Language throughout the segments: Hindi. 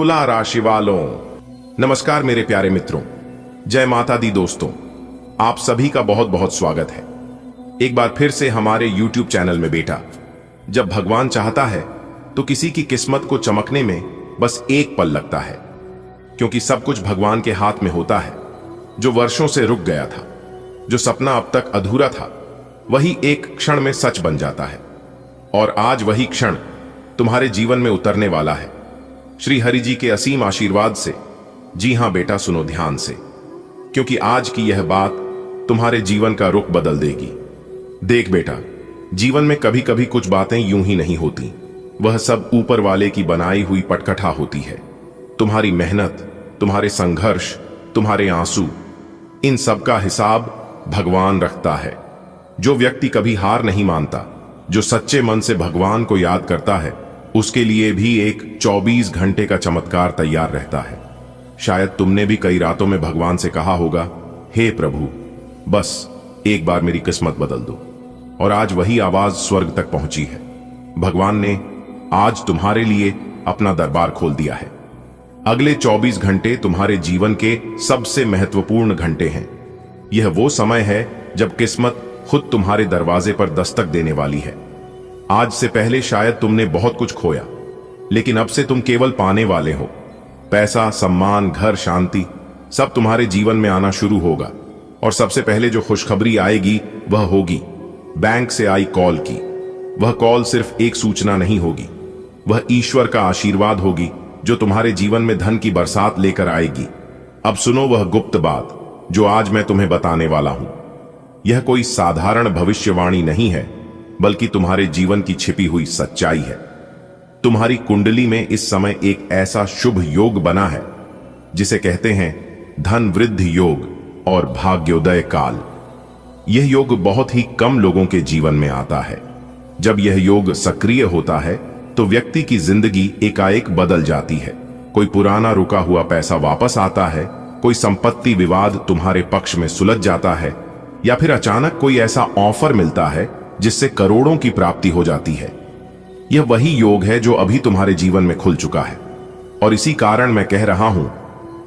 तुला राशि वालों, नमस्कार मेरे प्यारे मित्रों, जय माता दी दोस्तों, आप सभी का बहुत बहुत स्वागत है एक बार फिर से हमारे YouTube चैनल में। बेटा, जब भगवान चाहता है तो किसी की किस्मत को चमकने में बस एक पल लगता है, क्योंकि सब कुछ भगवान के हाथ में होता है। जो वर्षों से रुक गया था, जो सपना अब तक अधूरा था, वही एक क्षण में सच बन जाता है। और आज वही क्षण तुम्हारे जीवन में उतरने वाला है, श्री हरि जी के असीम आशीर्वाद से। जी हां बेटा, सुनो ध्यान से, क्योंकि आज की यह बात तुम्हारे जीवन का रुख बदल देगी। देख बेटा, जीवन में कभी कभी कुछ बातें यूं ही नहीं होती, वह सब ऊपर वाले की बनाई हुई पटकथा होती है। तुम्हारी मेहनत, तुम्हारे संघर्ष, तुम्हारे आंसू, इन सब का हिसाब भगवान रखता है। जो व्यक्ति कभी हार नहीं मानता, जो सच्चे मन से भगवान को याद करता है, उसके लिए भी एक 24 घंटे का चमत्कार तैयार रहता है। शायद तुमने भी कई रातों में भगवान से कहा होगा, हे प्रभु, बस एक बार मेरी किस्मत बदल दो। और आज वही आवाज स्वर्ग तक पहुंची है। भगवान ने आज तुम्हारे लिए अपना दरबार खोल दिया है। अगले 24 घंटे तुम्हारे जीवन के सबसे महत्वपूर्ण घंटे हैं। यह वो समय है जब किस्मत खुद तुम्हारे दरवाजे पर दस्तक देने वाली है। आज से पहले शायद तुमने बहुत कुछ खोया, लेकिन अब से तुम केवल पाने वाले हो। पैसा, सम्मान, घर, शांति, सब तुम्हारे जीवन में आना शुरू होगा। और सबसे पहले जो खुशखबरी आएगी वह होगी बैंक से आई कॉल की। वह कॉल सिर्फ एक सूचना नहीं होगी, वह ईश्वर का आशीर्वाद होगी जो तुम्हारे जीवन में धन की बरसात लेकर आएगी। अब सुनो वह गुप्त बात जो आज मैं तुम्हें बताने वाला हूं। यह कोई साधारण भविष्यवाणी नहीं है, बल्कि तुम्हारे जीवन की छिपी हुई सच्चाई है। तुम्हारी कुंडली में इस समय एक ऐसा शुभ योग बना है जिसे कहते हैं धन वृद्धि योग और भाग्योदय काल। यह योग बहुत ही कम लोगों के जीवन में आता है। जब यह योग सक्रिय होता है तो व्यक्ति की जिंदगी एकाएक बदल जाती है। कोई पुराना रुका हुआ पैसा वापस आता है, कोई संपत्ति विवाद तुम्हारे पक्ष में सुलझ जाता है, या फिर अचानक कोई ऐसा ऑफर मिलता है जिससे करोड़ों की प्राप्ति हो जाती है। यह वही योग है जो अभी तुम्हारे जीवन में खुल चुका है। और इसी कारण मैं कह रहा हूं,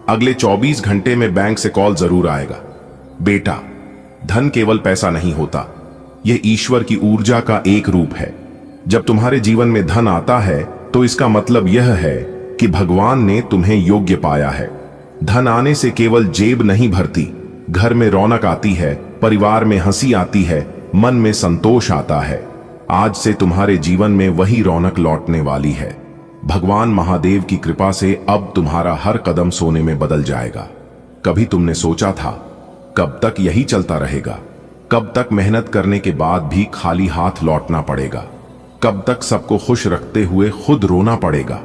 अगले 24 घंटे में बैंक से कॉल जरूर आएगा। बेटा, धन केवल पैसा नहीं होता, यह ईश्वर की ऊर्जा का एक रूप है। जब तुम्हारे जीवन में धन आता है तो इसका मतलब यह है कि भगवान ने तुम्हें योग्य पाया है। धन आने से केवल जेब नहीं भरती, घर में रौनक आती है, परिवार में हंसी आती है, मन में संतोष आता है। आज से तुम्हारे जीवन में वही रौनक लौटने वाली है। भगवान महादेव की कृपा से अब तुम्हारा हर कदम सोने में बदल जाएगा। कभी तुमने सोचा था, कब तक यही चलता रहेगा? कब तक मेहनत करने के बाद भी खाली हाथ लौटना पड़ेगा? कब तक सबको खुश रखते हुए खुद रोना पड़ेगा?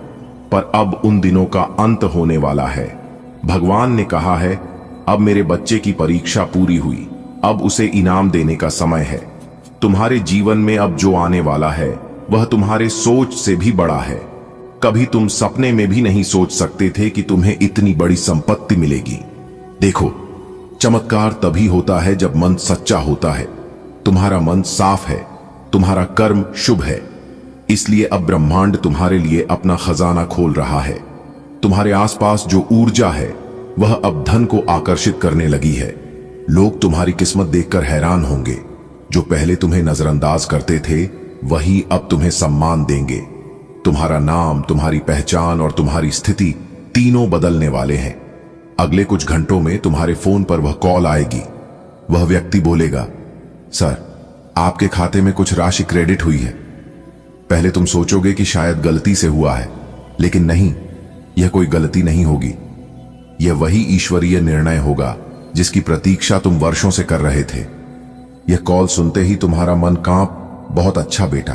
पर अब उन दिनों का अंत होने वाला है। भगवान ने कहा है, अब मेरे बच्चे की परीक्षा पूरी हुई, अब उसे इनाम देने का समय है। तुम्हारे जीवन में अब जो आने वाला है वह तुम्हारे सोच से भी बड़ा है। कभी तुम सपने में भी नहीं सोच सकते थे कि तुम्हें इतनी बड़ी संपत्ति मिलेगी। देखो, चमत्कार तभी होता है जब मन सच्चा होता है। तुम्हारा मन साफ है, तुम्हारा कर्म शुभ है, इसलिए अब ब्रह्मांड तुम्हारे लिए अपना खजाना खोल रहा है। तुम्हारे आसपास जो ऊर्जा है वह अब धन को आकर्षित करने लगी है। लोग तुम्हारी किस्मत देखकर हैरान होंगे। जो पहले तुम्हें नजरअंदाज करते थे वही अब तुम्हें सम्मान देंगे। तुम्हारा नाम, तुम्हारी पहचान और तुम्हारी स्थिति तीनों बदलने वाले हैं। अगले कुछ घंटों में तुम्हारे फोन पर वह कॉल आएगी। वह व्यक्ति बोलेगा, सर, आपके खाते में कुछ राशि क्रेडिट हुई है। पहले तुम सोचोगे कि शायद गलती से हुआ है, लेकिन नहीं, यह कोई गलती नहीं होगी। यह वही ईश्वरीय निर्णय होगा जिसकी प्रतीक्षा तुम वर्षों से कर रहे थे। यह कॉल सुनते ही तुम्हारा मन कांप, बहुत अच्छा बेटा,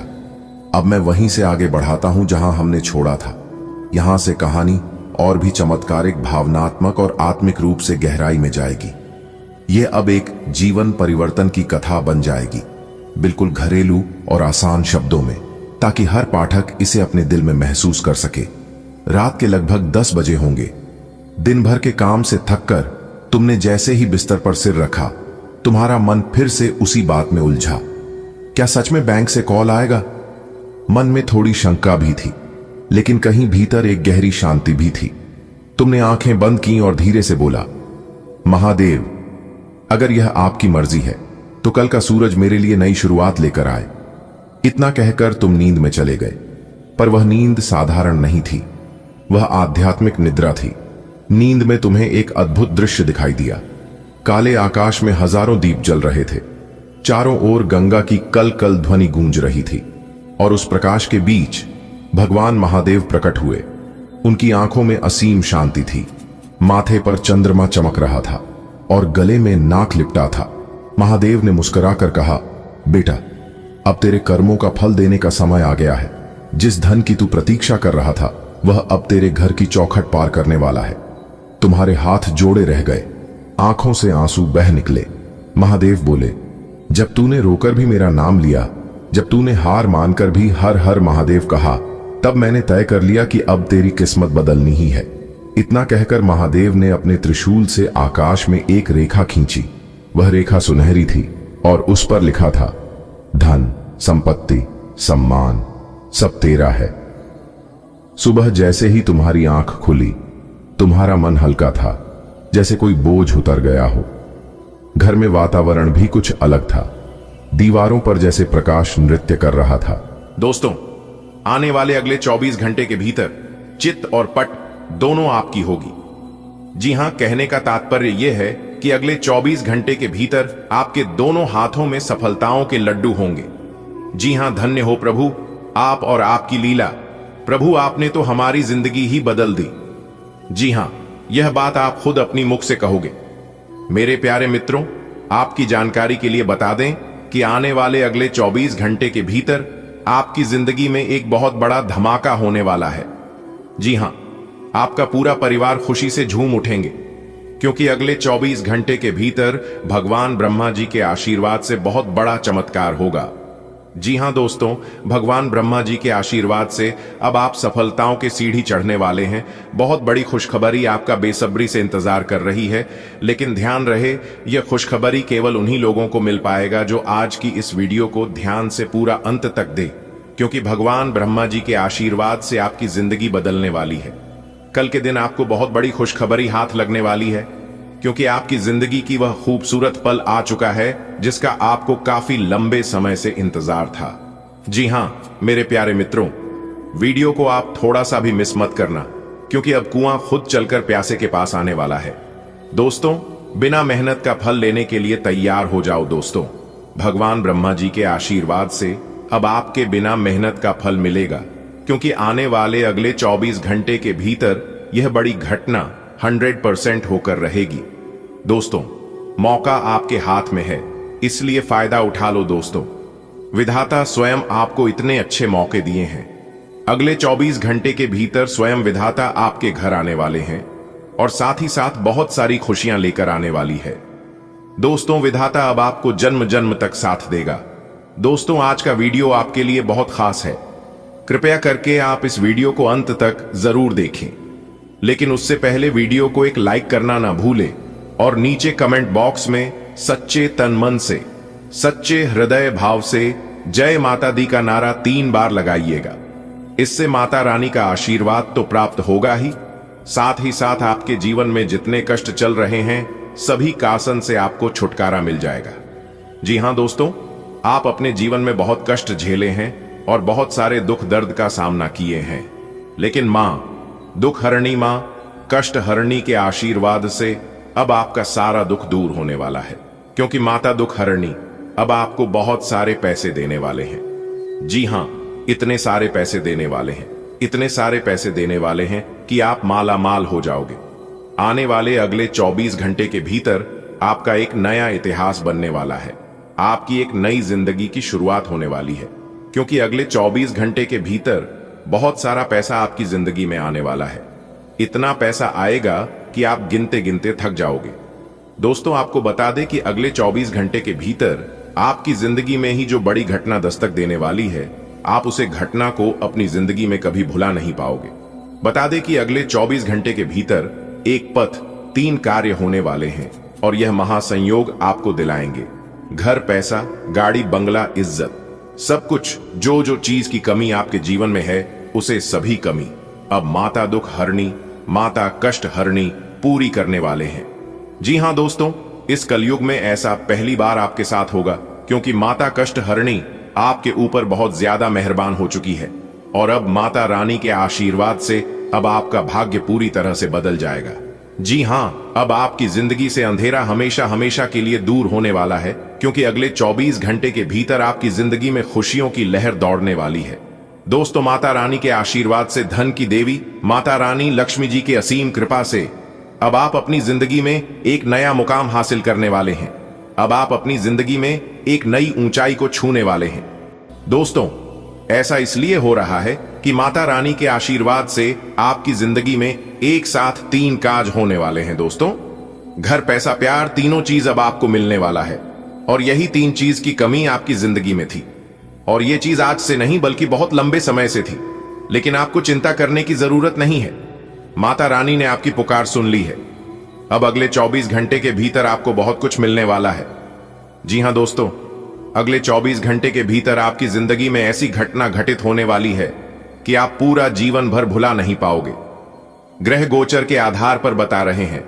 अब मैं वहीं से आगे बढ़ाता हूं जहां हमने छोड़ा था। यहां से कहानी और भी चमत्कारिक, भावनात्मक और आत्मिक रूप से गहराई में जाएगी। यह अब एक जीवन परिवर्तन की कथा बन जाएगी, बिल्कुल घरेलू और आसान शब्दों में, ताकि हर पाठक इसे अपने दिल में महसूस कर सके। रात के लगभग 10 बजे होंगे। दिन भर के काम से थककर तुमने जैसे ही बिस्तर पर सिर रखा, तुम्हारा मन फिर से उसी बात में उलझा। क्या सच में बैंक से कॉल आएगा? मन में थोड़ी शंका भी थी, लेकिन कहीं भीतर एक गहरी शांति भी थी। तुमने आंखें बंद की और धीरे से बोला, महादेव, अगर यह आपकी मर्जी है तो कल का सूरज मेरे लिए नई शुरुआत लेकर आए। इतना कहकर तुम नींद में चले गए। पर वह नींद साधारण नहीं थी, वह आध्यात्मिक निद्रा थी। नींद में तुम्हें एक अद्भुत दृश्य दिखाई दिया। काले आकाश में हजारों दीप जल रहे थे, चारों ओर गंगा की कल कल ध्वनि गूंज रही थी, और उस प्रकाश के बीच भगवान महादेव प्रकट हुए। उनकी आंखों में असीम शांति थी, माथे पर चंद्रमा चमक रहा था और गले में नाक लिपटा था। महादेव ने मुस्कुराकर कहा, बेटा, अब तेरे कर्मों का फल देने का समय आ गया है। जिस धन की तू प्रतीक्षा कर रहा था वह अब तेरे घर की चौखट पार करने वाला है। तुम्हारे हाथ जोड़े रह गए, आंखों से आंसू बह निकले। महादेव बोले, जब तूने रोकर भी मेरा नाम लिया, जब तूने हार मानकर भी हर हर महादेव कहा, तब मैंने तय कर लिया कि अब तेरी किस्मत बदलनी ही है। इतना कहकर महादेव ने अपने त्रिशूल से आकाश में एक रेखा खींची। वह रेखा सुनहरी थी और उस पर लिखा था, धन, संपत्ति, सम्मान सब तेरा है। सुबह जैसे ही तुम्हारी आंख खुली, तुम्हारा मन हल्का था, जैसे कोई बोझ उतर गया हो। घर में वातावरण भी कुछ अलग था, दीवारों पर जैसे प्रकाश नृत्य कर रहा था। दोस्तों, आने वाले अगले 24 घंटे के भीतर चित्त और पट दोनों आपकी होगी। जी हां, कहने का तात्पर्य यह है कि अगले 24 घंटे के भीतर आपके दोनों हाथों में सफलताओं के लड्डू होंगे। जी हां, धन्य हो प्रभु, आप और आपकी लीला। प्रभु, आपने तो हमारी जिंदगी ही बदल दी। जी हां, यह बात आप खुद अपनी मुख से कहोगे। मेरे प्यारे मित्रों, आपकी जानकारी के लिए बता दें कि आने वाले अगले 24 घंटे के भीतर आपकी जिंदगी में एक बहुत बड़ा धमाका होने वाला है। जी हां, आपका पूरा परिवार खुशी से झूम उठेंगे, क्योंकि अगले 24 घंटे के भीतर भगवान ब्रह्मा जी के आशीर्वाद से बहुत बड़ा चमत्कार होगा। जी हां दोस्तों, भगवान ब्रह्मा जी के आशीर्वाद से अब आप सफलताओं के सीढ़ी चढ़ने वाले हैं। बहुत बड़ी खुशखबरी आपका बेसब्री से इंतजार कर रही है। लेकिन ध्यान रहे, यह खुशखबरी केवल उन्हीं लोगों को मिल पाएगा जो आज की इस वीडियो को ध्यान से पूरा अंत तक दे, क्योंकि भगवान ब्रह्मा जी के आशीर्वाद से आपकी जिंदगी बदलने वाली है। कल के दिन आपको बहुत बड़ी खुशखबरी हाथ लगने वाली है, क्योंकि आपकी जिंदगी की वह खूबसूरत पल आ चुका है जिसका आपको काफी लंबे समय से इंतजार था। जी हां मेरे प्यारे मित्रों, वीडियो को आप थोड़ा सा भी मिस मत करना, क्योंकि अब कुआं खुद चलकर प्यासे के पास आने वाला है। दोस्तों, बिना मेहनत का फल लेने के लिए तैयार हो जाओ। दोस्तों, भगवान ब्रह्मा जी के आशीर्वाद से अब आपके बिना मेहनत का फल मिलेगा, क्योंकि आने वाले अगले 24 घंटे के भीतर यह बड़ी घटना 100% होकर रहेगी। दोस्तों, मौका आपके हाथ में है, इसलिए फायदा उठा लो। दोस्तों, विधाता स्वयं आपको इतने अच्छे मौके दिए हैं। अगले 24 घंटे के भीतर स्वयं विधाता आपके घर आने वाले हैं और साथ ही साथ बहुत सारी खुशियां लेकर आने वाली है। दोस्तों, विधाता अब आपको जन्म जन्म तक साथ देगा। दोस्तों, आज का वीडियो आपके लिए बहुत खास है। कृपया करके आप इस वीडियो को अंत तक जरूर देखें, लेकिन उससे पहले वीडियो को एक लाइक करना ना भूलें और नीचे कमेंट बॉक्स में सच्चे तन मन से, सच्चे हृदय भाव से जय माता दी का नारा 3 बार लगाइएगा। इससे माता रानी का आशीर्वाद तो प्राप्त होगा ही, साथ ही साथ आपके जीवन में जितने कष्ट चल रहे हैं सभी कासन से आपको छुटकारा मिल जाएगा। जी हां दोस्तों, आप अपने जीवन में बहुत कष्ट झेले हैं और बहुत सारे दुख दर्द का सामना किए हैं, लेकिन मां दुख हरणी, मां कष्ट हरणी के आशीर्वाद से अब आपका सारा दुख दूर होने वाला है, क्योंकि माता दुख हरणी अब आपको बहुत सारे पैसे देने वाले हैं। जी हां, इतने सारे पैसे देने वाले हैं, इतने सारे पैसे देने वाले हैं कि आप माला माल हो जाओगे। आने वाले अगले 24 घंटे के भीतर आपका एक नया इतिहास बनने वाला है। आपकी एक नई जिंदगी की शुरुआत होने वाली है, क्योंकि अगले 24 घंटे के भीतर बहुत सारा पैसा आपकी जिंदगी में आने वाला है। इतना पैसा आएगा कि आप गिनते गिनते थक जाओगे। दोस्तों, आपको बता दें कि अगले 24 घंटे के भीतर आपकी जिंदगी में ही जो बड़ी घटना दस्तक देने वाली है, आप उसे घटना को अपनी जिंदगी में कभी भुला नहीं पाओगे। बता दें कि अगले 24 घंटे के भीतर एक पथ 3 कार्य होने वाले हैं और यह महासंयोग आपको दिलाएंगे घर, पैसा, गाड़ी, बंगला, इज्जत, सब कुछ। जो जो चीज की कमी आपके जीवन में है उसे सभी कमी अब माता दुख हरणी, माता कष्ट हरणी पूरी करने वाले हैं। जी हां दोस्तों, इस कलयुग में ऐसा पहली बार आपके साथ होगा, क्योंकि माता कष्ट हरणी आपके ऊपर बहुत ज्यादा मेहरबान हो चुकी है और अब माता रानी के आशीर्वाद से अब आपका भाग्य पूरी तरह से बदल जाएगा। जी हां, अब आपकी जिंदगी से अंधेरा हमेशा हमेशा के लिए दूर होने वाला है, क्योंकि अगले 24 घंटे के भीतर आपकी जिंदगी में खुशियों की लहर दौड़ने वाली है। दोस्तों, माता रानी के आशीर्वाद से, धन की देवी माता रानी लक्ष्मी जी की असीम कृपा से अब आप अपनी जिंदगी में एक नया मुकाम हासिल करने वाले हैं। अब आप अपनी जिंदगी में एक नई ऊंचाई को छूने वाले हैं। दोस्तों, ऐसा इसलिए हो रहा है कि माता रानी के आशीर्वाद से आपकी जिंदगी में एक साथ 3 काज होने वाले हैं। दोस्तों, घर, पैसा, प्यार, तीनों चीज अब आपको मिलने वाला है और यही 3 चीज की कमी आपकी जिंदगी में थी। और ये चीज आज से नहीं बल्कि बहुत लंबे समय से थी, लेकिन आपको चिंता करने की जरूरत नहीं है। माता रानी ने आपकी पुकार सुन ली है। अब अगले 24 घंटे के भीतर आपको बहुत कुछ मिलने वाला है। जी हां दोस्तों, अगले 24 घंटे के भीतर आपकी जिंदगी में ऐसी घटना घटित होने वाली है कि आप पूरा जीवन भर भुला नहीं पाओगे। ग्रह गोचर के आधार पर बता रहे हैं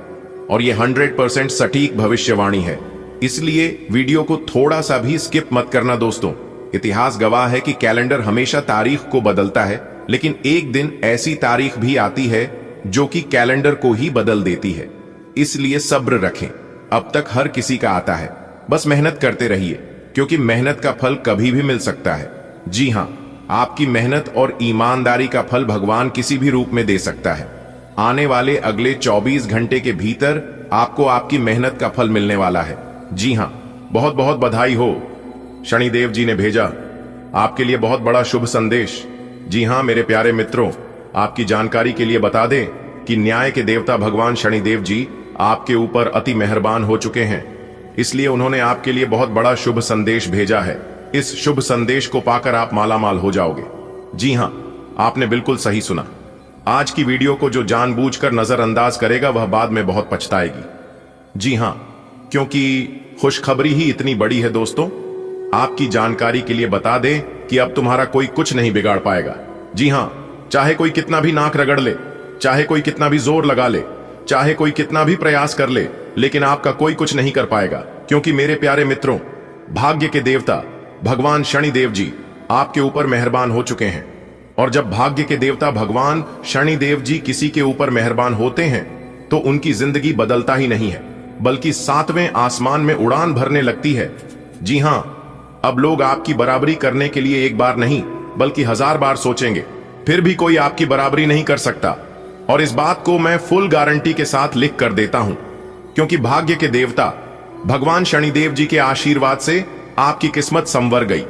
और यह 100% सटीक भविष्यवाणी है, इसलिए वीडियो को थोड़ा सा भी स्किप मत करना। दोस्तों, इतिहास गवाह है कि कैलेंडर हमेशा तारीख को बदलता है, लेकिन एक दिन ऐसी तारीख भी आती है जो कि कैलेंडर को ही बदल देती है। इसलिए सब्र रखें, अब तक हर किसी का आता है, बस मेहनत करते रहिए, क्योंकि मेहनत का फल कभी भी मिल सकता है। जी हां, आपकी मेहनत और ईमानदारी का फल भगवान किसी भी रूप में दे सकता है। आने वाले अगले 24 घंटे के भीतर आपको आपकी मेहनत का फल मिलने वाला है। जी हां, बहुत बहुत बधाई हो। शनिदेव जी ने भेजा आपके लिए बहुत बड़ा शुभ संदेश। जी हां मेरे प्यारे मित्रों, आपकी जानकारी के लिए बता दें कि न्याय के देवता भगवान शनिदेव जी आपके ऊपर अति मेहरबान हो चुके हैं, इसलिए उन्होंने आपके लिए बहुत बड़ा शुभ संदेश भेजा है। इस शुभ संदेश को पाकर आप मालामाल हो जाओगे। जी हां, आपने बिल्कुल सही सुना। आज की वीडियो को जो जानबूझकर नजरअंदाज करेगा वह बाद में बहुत पछताएगी। जी हां, क्योंकि खुशखबरी ही इतनी बड़ी है। दोस्तों, आपकी जानकारी के लिए बता दें कि अब तुम्हारा कोई कुछ नहीं बिगाड़ पाएगा। जी हां, चाहे कोई कितना भी नाक रगड़ ले, चाहे कोई कितना भी जोर लगा ले, चाहे कोई कितना भी प्रयास कर ले, लेकिन आपका कोई कुछ नहीं कर पाएगा, क्योंकि मेरे प्यारे मित्रों, भाग्य के देवता भगवान शनिदेव जी आपके ऊपर मेहरबान हो चुके हैं। और जब भाग्य के देवता भगवान शनिदेव जी किसी के ऊपर मेहरबान होते हैं तो उनकी जिंदगी बदलता ही नहीं है, बल्कि 7वें आसमान में उड़ान भरने लगती है। जी हां, अब लोग आपकी बराबरी करने के लिए एक बार नहीं बल्कि 1000 बार सोचेंगे, फिर भी कोई आपकी बराबरी नहीं कर सकता। और इस बात को मैं फुल गारंटी के साथ लिख कर देता हूं, क्योंकि भाग्य के देवता भगवान शनिदेव जी के आशीर्वाद से आपकी किस्मत संवर गई।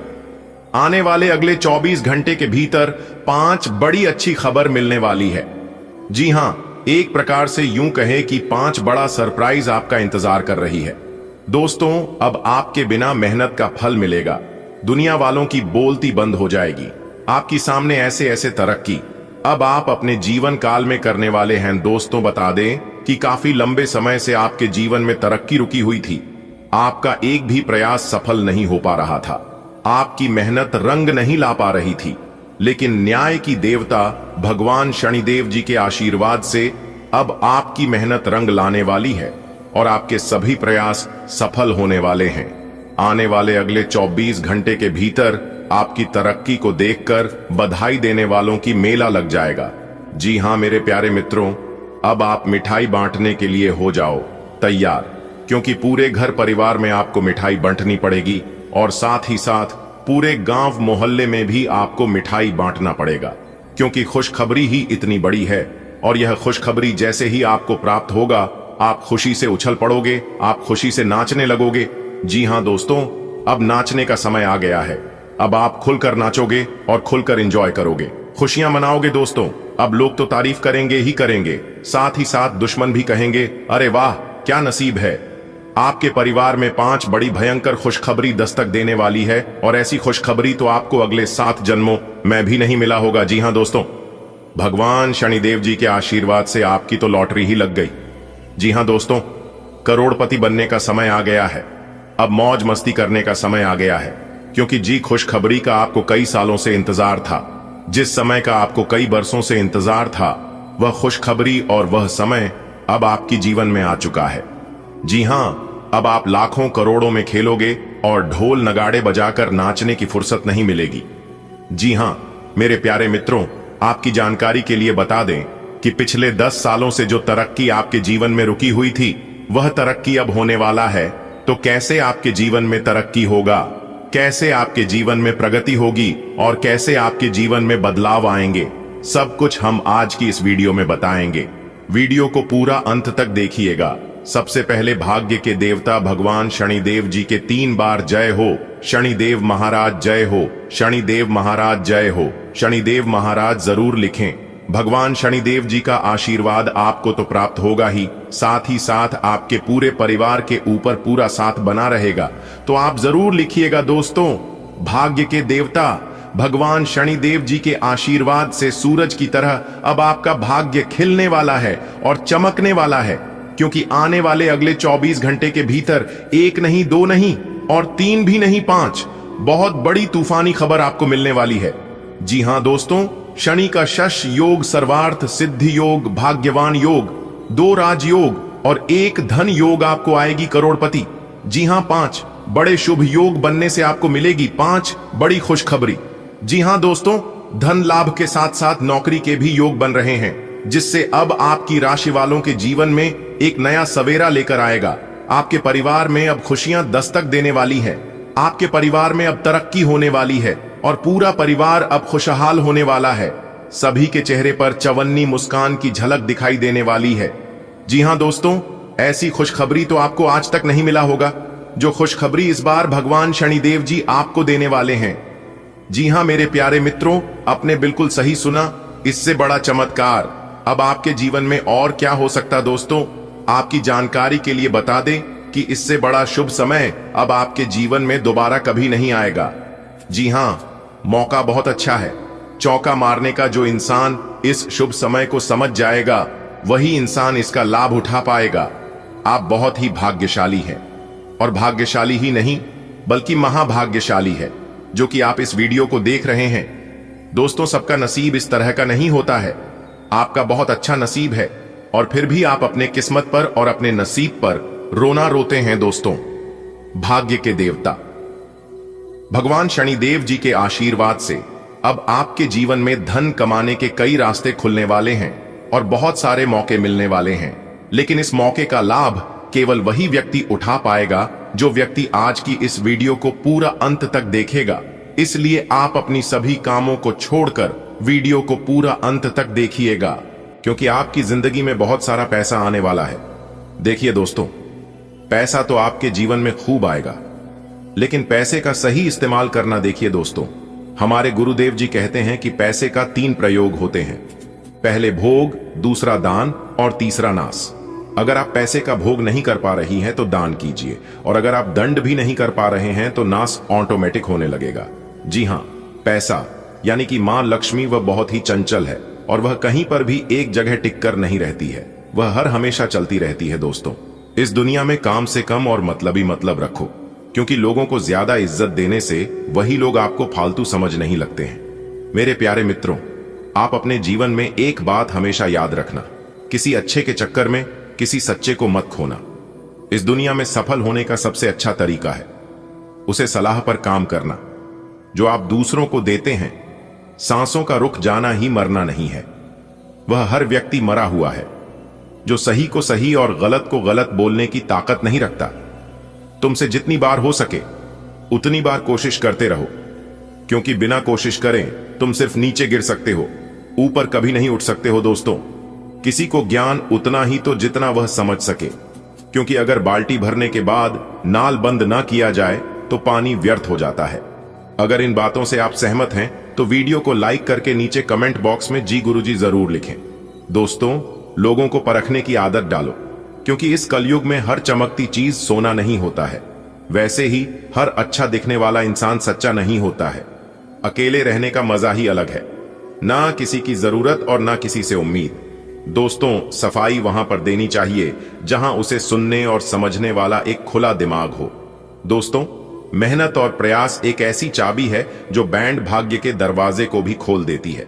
आने वाले अगले 24 घंटे के भीतर 5 बड़ी अच्छी खबर मिलने वाली है। जी हां, एक प्रकार से यूं कहें कि 5 बड़ा सरप्राइज आपका इंतजार कर रही है। दोस्तों, अब आपके बिना मेहनत का फल मिलेगा। दुनिया वालों की बोलती बंद हो जाएगी। आपकी सामने ऐसे ऐसे तरक्की अब आप अपने जीवन काल में करने वाले हैं। दोस्तों, बता दें कि काफी लंबे समय से आपके जीवन में तरक्की रुकी हुई थी। आपका एक भी प्रयास सफल नहीं हो पा रहा था, आपकी मेहनत रंग नहीं ला पा रही थी, लेकिन न्याय की देवता भगवान शनिदेव जी के आशीर्वाद से अब आपकी मेहनत रंग लाने वाली है और आपके सभी प्रयास सफल होने वाले हैं। आने वाले अगले 24 घंटे के भीतर आपकी तरक्की को देखकर बधाई देने वालों की मेला लग जाएगा। जी हां मेरे प्यारे मित्रों, अब आप मिठाई बांटने के लिए हो जाओ तैयार, क्योंकि पूरे घर परिवार में आपको मिठाई बांटनी पड़ेगी और साथ ही साथ पूरे गांव मोहल्ले में भी आपको मिठाई बांटना पड़ेगा, क्योंकि खुशखबरी ही इतनी बड़ी है। और यह खुशखबरी जैसे ही आपको प्राप्त होगा, आप खुशी से उछल पड़ोगे, आप खुशी से नाचने लगोगे। जी हां दोस्तों, अब नाचने का समय आ गया है। अब आप खुलकर नाचोगे और खुलकर एंजॉय करोगे, खुशियां मनाओगे। दोस्तों, अब लोग तो तारीफ करेंगे ही करेंगे, साथ ही साथ दुश्मन भी कहेंगे, अरे वाह क्या नसीब है। आपके परिवार में 5 बड़ी भयंकर खुशखबरी दस्तक देने वाली है, और ऐसी खुशखबरी तो आपको अगले 7 जन्मों में भी नहीं मिला होगा। जी हां दोस्तों, भगवान शनिदेव जी के आशीर्वाद से आपकी तो लॉटरी ही लग गई। जी हां दोस्तों, करोड़पति बनने का समय आ गया है। अब मौज मस्ती करने का समय आ गया है, क्योंकि जी खुशखबरी का आपको कई सालों से इंतजार था। जिस समय का आपको कई बरसों से इंतजार था, वह खुशखबरी और वह समय अब आपकी जीवन में आ चुका है। जी हां, अब आप लाखों करोड़ों में खेलोगे और ढोल नगाड़े बजाकर नाचने की फुर्सत नहीं मिलेगी। जी हां मेरे प्यारे मित्रों, आपकी जानकारी के लिए बता दें कि पिछले 10 सालों से जो तरक्की आपके जीवन में रुकी हुई थी, वह तरक्की अब होने वाला है। तो कैसे आपके जीवन में तरक्की होगा, कैसे आपके जीवन में प्रगति होगी और कैसे आपके जीवन में बदलाव आएंगे, सब कुछ हम आज की इस वीडियो में बताएंगे। वीडियो को पूरा अंत तक देखिएगा। सबसे पहले भाग्य के देवता भगवान शनिदेव जी के 3 बार जय हो। शनिदेव महाराज जय हो, शनिदेव महाराज जय हो। शनिदेव महाराज जरूर लिखें। भगवान शनिदेव जी का आशीर्वाद आपको तो प्राप्त होगा ही साथ आपके पूरे परिवार के ऊपर पूरा साथ बना रहेगा। तो आप जरूर लिखिएगा दोस्तों, भाग्य के देवता भगवान शनिदेव जी के आशीर्वाद से सूरज की तरह अब आपका भाग्य खिलने वाला है और चमकने वाला है, क्योंकि आने वाले अगले 24 घंटे के भीतर 1 नहीं 2 नहीं और 3 भी नहीं 5 बहुत बड़ी तूफानी खबर आपको मिलने वाली है। जी हां दोस्तों, शनि का शश योग, सर्वार्थ सिद्धि योग, भाग्यवान योग, 2 राजयोग और 1 धन योग आपको आएगी करोड़पति। जी हां, 5 बड़े शुभ योग बनने से आपको मिलेगी 5 बड़ी खुशखबरी। जी हां दोस्तों, धन लाभ के साथ साथ नौकरी के भी योग बन रहे हैं, जिससे अब आपकी राशि वालों के जीवन में एक नया सवेरा लेकर आएगा। आपके परिवार में अब खुशियां दस्तक देने वाली है, आपके परिवार में अब तरक्की होने वाली है और पूरा परिवार अब खुशहाल होने वाला है। सभी के चेहरे पर चवन्नी मुस्कान की झलक दिखाई देने वाली है। जी हां दोस्तों, ऐसी खुशखबरी तो आपको आज तक नहीं मिला होगा, जो खुशखबरी इस बार भगवान शनिदेव जी आपको देने वाले हैं। जी हां मेरे प्यारे मित्रों, आपने बिल्कुल सही सुना, इससे बड़ा चमत्कार अब आपके जीवन में और क्या हो सकता। दोस्तों, आपकी जानकारी के लिए बता दें कि इससे बड़ा शुभ समय अब आपके जीवन में दोबारा कभी नहीं आएगा। जी हां, मौका बहुत अच्छा है। चौका मारने का जो इंसान इस शुभ समय को समझ जाएगा, वही इंसान इसका लाभ उठा पाएगा। आप बहुत ही भाग्यशाली हैं, और भाग्यशाली ही नहीं बल्कि महाभाग्यशाली है जो कि आप इस वीडियो को देख रहे हैं। दोस्तों, सबका नसीब इस तरह का नहीं होता है। आपका बहुत अच्छा नसीब है और फिर भी आप अपने किस्मत पर और अपने नसीब पर रोना रोते हैं। दोस्तों, भाग्य के देवता भगवान शनिदेव जी के आशीर्वाद से अब आपके जीवन में धन कमाने के कई रास्ते खुलने वाले हैं और बहुत सारे मौके मिलने वाले हैं। लेकिन इस मौके का लाभ केवल वही व्यक्ति उठा पाएगा जो व्यक्ति आज की इस वीडियो को पूरा अंत तक देखेगा। इसलिए आप अपनी सभी कामों को छोड़कर वीडियो को पूरा अंत तक देखिएगा, क्योंकि आपकी जिंदगी में बहुत सारा पैसा आने वाला है। देखिए दोस्तों, पैसा तो आपके जीवन में खूब आएगा, लेकिन पैसे का सही इस्तेमाल करना देखिए दोस्तों। हमारे गुरुदेव जी कहते हैं कि पैसे का 3 प्रयोग होते हैं, पहले भोग, दूसरा दान और तीसरा नाश। अगर आप पैसे का भोग नहीं कर पा रही हैं तो दान कीजिए, और अगर आप दंड भी नहीं कर पा रहे हैं तो नाश ऑटोमेटिक होने लगेगा। जी हां, पैसा यानी कि मां लक्ष्मी वह बहुत ही चंचल है और वह कहीं पर भी एक जगह टिक कर नहीं रहती है, वह हर हमेशा चलती रहती है। दोस्तों, इस दुनिया में काम से कम और मतलब ही मतलब रखो, क्योंकि लोगों को ज्यादा इज्जत देने से वही लोग आपको फालतू समझ नहीं लगते हैं। मेरे प्यारे मित्रों, आप अपने जीवन में एक बात हमेशा याद रखना, किसी अच्छे के चक्कर में किसी सच्चे को मत खोना। इस दुनिया में सफल होने का सबसे अच्छा तरीका है उसे सलाह पर काम करना। जो आप दूसरों को देते हैं, सांसों का रुक जाना ही मरना नहीं है, वह हर व्यक्ति मरा हुआ है जो सही को सही और गलत को गलत बोलने की ताकत नहीं रखता। तुमसे जितनी बार हो सके उतनी बार कोशिश करते रहो, क्योंकि बिना कोशिश करें तुम सिर्फ नीचे गिर सकते हो, ऊपर कभी नहीं उठ सकते हो। दोस्तों, किसी को ज्ञान उतना ही तो जितना वह समझ सके, क्योंकि अगर बाल्टी भरने के बाद नाल बंद ना किया जाए तो पानी व्यर्थ हो जाता है। अगर इन बातों से आप सहमत हैं तो वीडियो को लाइक करके नीचे कमेंट बॉक्स में जी गुरुजी जरूर लिखें। दोस्तों, लोगों को परखने की आदत डालो, क्योंकि इस कलयुग में हर चमकती चीज सोना नहीं होता है, वैसे ही हर अच्छा दिखने वाला इंसान सच्चा नहीं होता है। अकेले रहने का मजा ही अलग है, ना किसी की जरूरत और ना किसी से उम्मीद। दोस्तों, सफाई वहां पर देनी चाहिए जहां उसे सुनने और समझने वाला एक खुला दिमाग हो। दोस्तों, मेहनत और प्रयास एक ऐसी चाबी है जो बैंड भाग्य के दरवाजे को भी खोल देती है।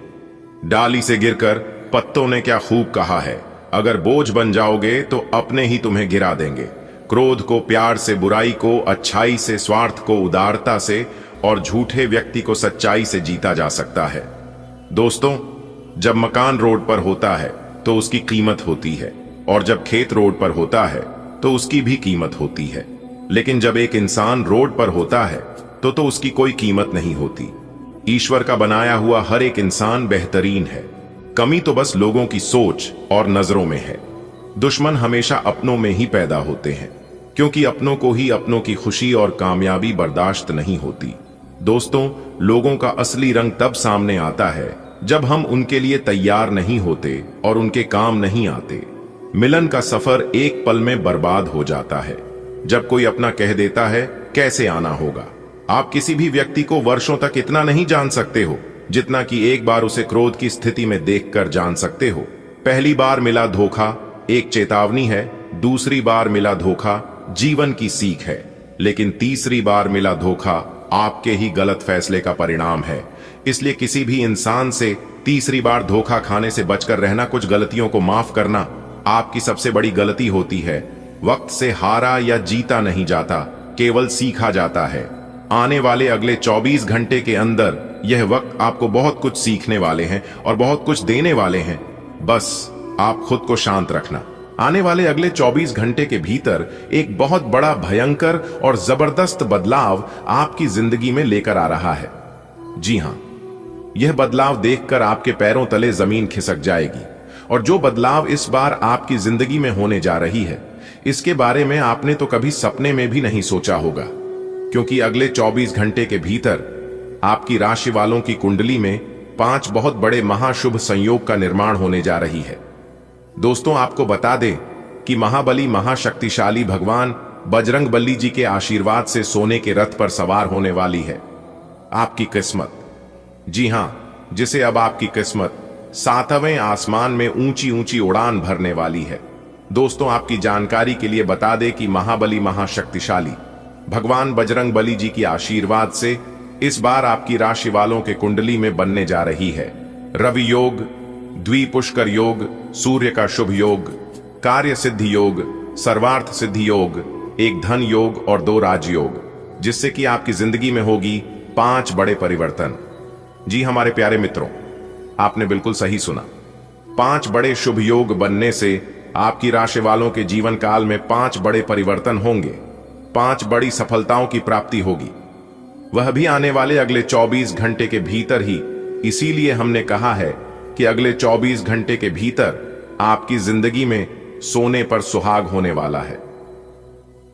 डाली से गिरकर पत्तों ने क्या खूब कहा है, अगर बोझ बन जाओगे तो अपने ही तुम्हें गिरा देंगे। क्रोध को प्यार से, बुराई को अच्छाई से, स्वार्थ को उदारता से और झूठे व्यक्ति को सच्चाई से जीता जा सकता है। दोस्तों, जब मकान रोड पर होता है तो उसकी कीमत होती है, और जब खेत रोड पर होता है तो उसकी भी कीमत होती है। लेकिन जब एक इंसान रोड पर होता है तो उसकी कोई कीमत नहीं होती। ईश्वर का बनाया हुआ हर एक इंसान बेहतरीन है, कमी तो बस लोगों की सोच और नजरों में है। दुश्मन हमेशा अपनों में ही पैदा होते हैं, क्योंकि अपनों को ही अपनों की खुशी और कामयाबी बर्दाश्त नहीं होती। दोस्तों, लोगों का असली रंग तब सामने आता है जब हम उनके लिए तैयार नहीं होते और उनके काम नहीं आते। मिलन का सफर एक पल में बर्बाद हो जाता है जब कोई अपना कह देता है कैसे आना होगा। आप किसी भी व्यक्ति को वर्षों तक इतना नहीं जान सकते हो जितना कि एक बार उसे क्रोध की स्थिति में देखकर जान सकते हो। पहली बार मिला धोखा एक चेतावनी है, दूसरी बार मिला धोखा जीवन की सीख है, लेकिन तीसरी बार मिला धोखा आपके ही गलत फैसले का परिणाम है। इसलिए किसी भी इंसान से तीसरी बार धोखा खाने से बचकर रहना, कुछ गलतियों को माफ करना आपकी सबसे बड़ी गलती होती है। वक्त से हारा या जीता नहीं जाता, केवल सीखा जाता है। आने वाले अगले 24 घंटे के अंदर यह वक्त आपको बहुत कुछ सीखने वाले हैं और बहुत कुछ देने वाले हैं। बस आप खुद को शांत रखना। आने वाले अगले 24 घंटे के भीतर एक बहुत बड़ा, भयंकर और जबरदस्त बदलाव आपकी जिंदगी में लेकर आ रहा है। जी हां, यह बदलाव देखकर आपके पैरों तले जमीन खिसक जाएगी। और जो बदलाव इस बार आपकी जिंदगी में होने जा रही है, इसके बारे में आपने तो कभी सपने में भी नहीं सोचा होगा, क्योंकि अगले 24 घंटे के भीतर आपकी राशि वालों की कुंडली में 5 बहुत बड़े महाशुभ संयोग का निर्माण होने जा रही है। दोस्तों, आपको बता दें कि महाबली महाशक्तिशाली भगवान बजरंगबली जी के आशीर्वाद से सोने के रथ पर सवार होने वाली है आपकी किस्मत। जी हां, जिसे अब आपकी किस्मत 7वें आसमान में ऊंची ऊंची उड़ान भरने वाली है। दोस्तों, आपकी जानकारी के लिए बता दें कि महाबली महाशक्तिशाली भगवान बजरंगबली जी की आशीर्वाद से इस बार आपकी राशि वालों के कुंडली में बनने जा रही है रवि योग, द्विपुष्कर योग, सूर्य का शुभ योग, कार्य सिद्धि योग, सर्वार्थ सिद्धि योग, एक धन योग और 2 राजयोग, जिससे कि आपकी जिंदगी में होगी 5 बड़े परिवर्तन। जी हमारे प्यारे मित्रों, आपने बिल्कुल सही सुना। 5 बड़े शुभ योग बनने से आपकी राशि वालों के जीवन काल में 5 बड़े परिवर्तन होंगे, 5 बड़ी सफलताओं की प्राप्ति होगी, वह भी आने वाले अगले 24 घंटे के भीतर ही। इसीलिए हमने कहा है कि अगले 24 घंटे के भीतर आपकी जिंदगी में सोने पर सुहाग होने वाला है।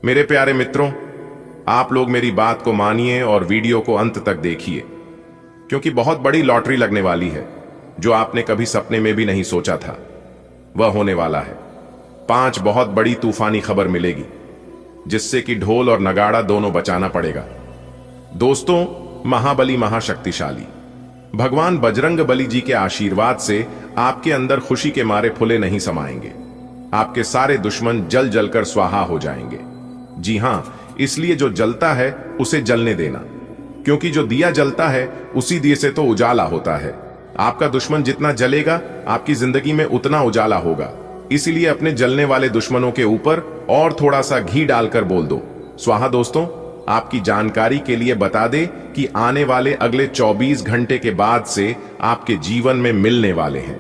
मेरे प्यारे मित्रों, आप लोग मेरी बात को मानिए और वीडियो को अंत तक देखिए, क्योंकि बहुत बड़ी लॉटरी लगने वाली है जो आपने कभी सपने में भी नहीं सोचा था, वह होने वाला है। 5 बहुत बड़ी तूफानी खबर मिलेगी, जिससे कि ढोल और नगाड़ा दोनों बचाना पड़ेगा। दोस्तों, महाबली महाशक्तिशाली भगवान बजरंगबली जी के आशीर्वाद से आपके अंदर खुशी के मारे फुले नहीं समाएंगे। आपके सारे दुश्मन जल जलकर स्वाहा हो जाएंगे। जी हां, इसलिए जो जलता है उसे जलने देना, क्योंकि जो दिया जलता है उसी दिए से तो उजाला होता है। आपका दुश्मन जितना जलेगा, आपकी जिंदगी में उतना उजाला होगा। इसलिए अपने जलने वाले दुश्मनों के ऊपर और थोड़ा सा घी डालकर बोल दो स्वाहा। दोस्तों, आपकी जानकारी के लिए बता दें कि आने वाले अगले 24 घंटे के बाद से आपके जीवन में मिलने वाले हैं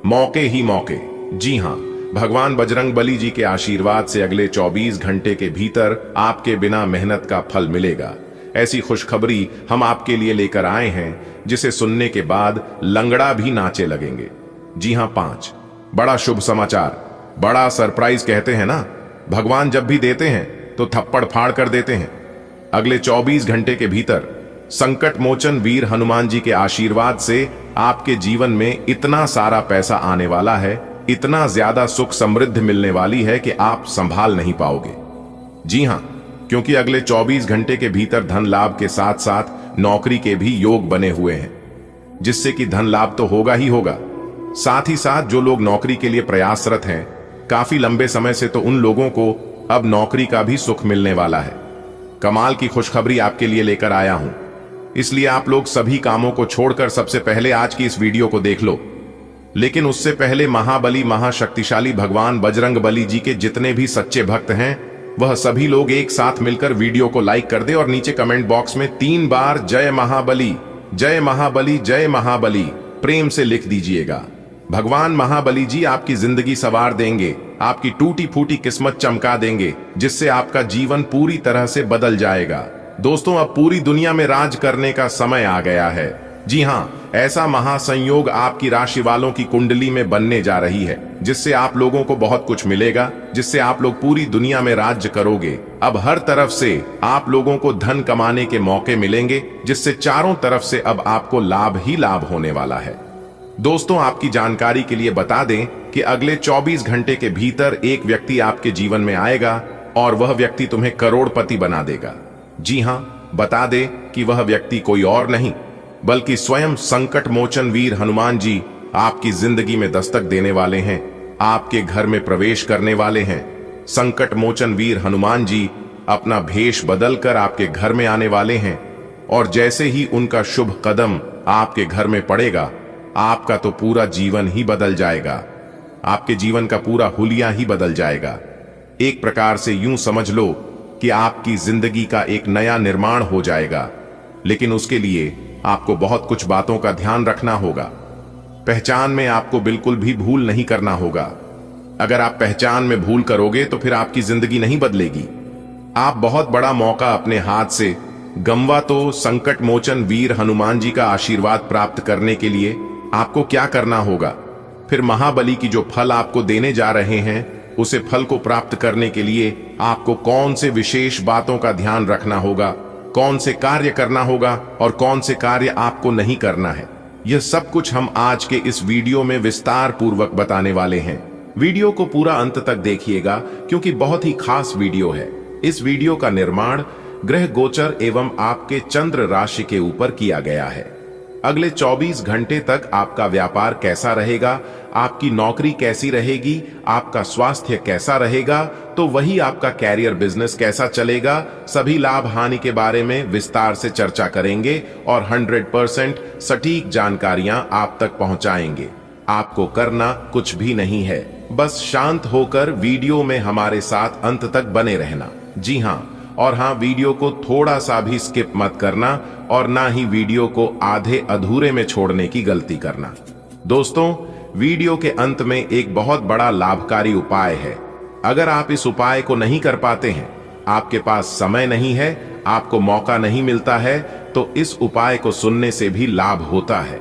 मौके ही मौके। जी हां, भगवान बजरंगबली जी के आशीर्वाद से अगले 24 घंटे के भीतर आपके बिना मेहनत का फल मिलेगा। ऐसी खुशखबरी हम आपके लिए लेकर आए हैं, जिसे सुनने के बाद लंगड़ा भी नाचे लगेंगे। जी हां, 5 बड़ा शुभ समाचार, बड़ा सरप्राइज कहते हैं ना, भगवान जब भी देते हैं तो थप्पड़ फाड़ कर देते हैं। अगले 24 घंटे के भीतर संकट मोचन वीर हनुमान जी के आशीर्वाद से आपके जीवन में इतना सारा पैसा आने वाला है, इतना ज्यादा सुख समृद्धि मिलने वाली है कि आप संभाल नहीं पाओगे। जी हां, क्योंकि अगले 24 घंटे के भीतर धन लाभ के साथ साथ नौकरी के भी योग बने हुए हैं, जिससे कि धन लाभ तो होगा ही होगा, साथ ही साथ जो लोग नौकरी के लिए प्रयासरत हैं काफी लंबे समय से, तो उन लोगों को अब नौकरी का भी सुख मिलने वाला है। कमाल की खुशखबरी आपके लिए लेकर आया हूं। इसलिए आप लोग सभी कामों को छोड़कर सबसे पहले आज की इस वीडियो को देख लो। लेकिन उससे पहले महाबली महाशक्तिशाली भगवान बजरंगबली जी के जितने भी सच्चे भक्त हैं, वह सभी लोग एक साथ मिलकर वीडियो को लाइक कर दे और नीचे कमेंट बॉक्स में 3 बार जय महाबली, जय महाबली, जय महाबली प्रेम से लिख दीजिएगा। भगवान महाबली जी आपकी जिंदगी संवार देंगे, आपकी टूटी फूटी किस्मत चमका देंगे, जिससे आपका जीवन पूरी तरह से बदल जाएगा। दोस्तों, अब पूरी दुनिया में राज करने का समय आ गया है। जी हां, ऐसा महासंयोग आपकी राशि वालों की कुंडली में बनने जा रही है, जिससे आप लोगों को बहुत कुछ मिलेगा, जिससे आप लोग पूरी दुनिया में राज्य करोगे। अब हर तरफ से आप लोगों को धन कमाने के मौके मिलेंगे, जिससे चारों तरफ से अब आपको लाभ ही लाभ होने वाला है। दोस्तों, आपकी जानकारी के लिए बता दें कि अगले 24 घंटे के भीतर एक व्यक्ति आपके जीवन में आएगा और वह व्यक्ति तुम्हें करोड़पति बना देगा। जी हां, बता दें कि वह व्यक्ति कोई और नहीं बल्कि स्वयं संकट मोचन वीर हनुमान जी आपकी जिंदगी में दस्तक देने वाले हैं, आपके घर में प्रवेश करने वाले हैं। संकट मोचन वीर हनुमान जी अपना भेष बदलकर आपके घर में आने वाले हैं और जैसे ही उनका शुभ कदम आपके घर में पड़ेगा, आपका तो पूरा जीवन ही बदल जाएगा। आपके जीवन का पूरा हुलिया ही बदल जाएगा। एक प्रकार से यूं समझ लो कि आपकी जिंदगी का एक नया निर्माण हो जाएगा। लेकिन उसके लिए आपको बहुत कुछ बातों का ध्यान रखना होगा। पहचान में आपको बिल्कुल भी भूल नहीं करना होगा। अगर आप पहचान में भूल करोगे तो फिर आपकी जिंदगी नहीं बदलेगी। आप बहुत बड़ा मौका अपने हाथ से गंवा तो संकट मोचन वीर हनुमान जी का आशीर्वाद प्राप्त करने के लिए आपको क्या करना होगा? फिर महाबली की जो फल आपको देने जा रहे हैं, उसे फल को प्राप्त करने के लिए आपको कौन से विशेष बातों का ध्यान रखना होगा, कौन से कार्य करना होगा और कौन से कार्य आपको नहीं करना है, यह सब कुछ हम आज के इस वीडियो में विस्तार पूर्वक बताने वाले हैं। वीडियो को पूरा अंत तक देखिएगा क्योंकि बहुत ही खास वीडियो है। इस वीडियो का निर्माण ग्रह गोचर एवं आपके चंद्र राशि के ऊपर किया गया है। अगले 24 घंटे तक आपका व्यापार कैसा रहेगा, आपकी नौकरी कैसी रहेगी, आपका स्वास्थ्य कैसा रहेगा, तो वही आपका कैरियर बिजनेस कैसा चलेगा, सभी लाभ हानि के बारे में विस्तार से चर्चा करेंगे और 100% सटीक जानकारियां आप तक पहुंचाएंगे। आपको करना कुछ भी नहीं है, बस शांत होकर वीडियो में हमारे साथ अंत तक बने रहना। जी हां, और हां, वीडियो को थोड़ा सा भी स्किप मत करना और ना ही वीडियो को आधे अधूरे में छोड़ने की गलती करना। दोस्तों, वीडियो के अंत में एक बहुत बड़ा लाभकारी उपाय है। अगर आप इस उपाय को नहीं कर पाते हैं, आपके पास समय नहीं है, आपको मौका नहीं मिलता है, तो इस उपाय को सुनने से भी लाभ होता है।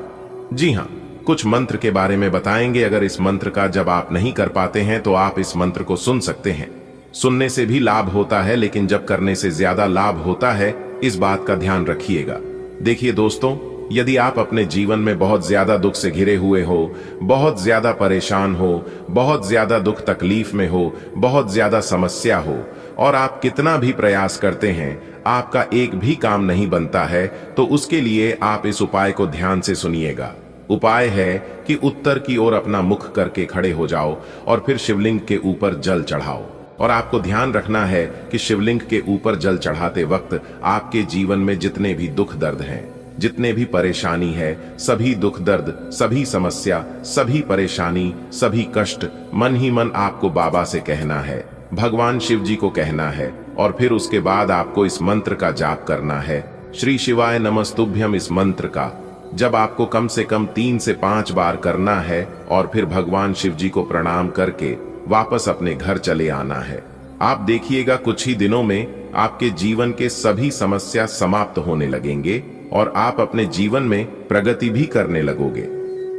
जी हां, कुछ मंत्र के बारे में बताएंगे। अगर इस मंत्र का जब आप नहीं कर पाते हैं तो आप इस मंत्र को सुन सकते हैं। सुनने से भी लाभ होता है, लेकिन जब करने से ज्यादा लाभ होता है, इस बात का ध्यान रखिएगा। देखिए दोस्तों, यदि आप अपने जीवन में बहुत ज्यादा दुख से घिरे हुए हो, बहुत ज्यादा परेशान हो, बहुत ज्यादा दुख तकलीफ में हो, बहुत ज्यादा समस्या हो और आप कितना भी प्रयास करते हैं, आपका एक भी काम नहीं बनता है, तो उसके लिए आप इस उपाय को ध्यान से सुनिएगा। उपाय है कि उत्तर की ओर अपना मुख करके खड़े हो जाओ और फिर शिवलिंग के ऊपर जल चढ़ाओ। और आपको ध्यान रखना है कि शिवलिंग के ऊपर जल चढ़ाते वक्त आपके जीवन में जितने भी दुख दर्द हैं, जितने भी परेशानी है, सभी दुख दर्द, सभी समस्या, सभी परेशानी, सभी कष्ट मन ही मन आपको बाबा से कहना है, भगवान शिव जी को कहना है और फिर उसके बाद आपको इस मंत्र का जाप करना है। श्री शिवाय नमस्तुभ्यम इस मंत्र का जब आपको कम से कम 3 से 5 बार करना है और फिर भगवान शिव जी को प्रणाम करके वापस अपने घर चले आना है। आप देखिएगा कुछ ही दिनों में आपके जीवन के सभी समस्या समाप्त होने लगेंगे और आप अपने जीवन में प्रगति भी करने लगोगे।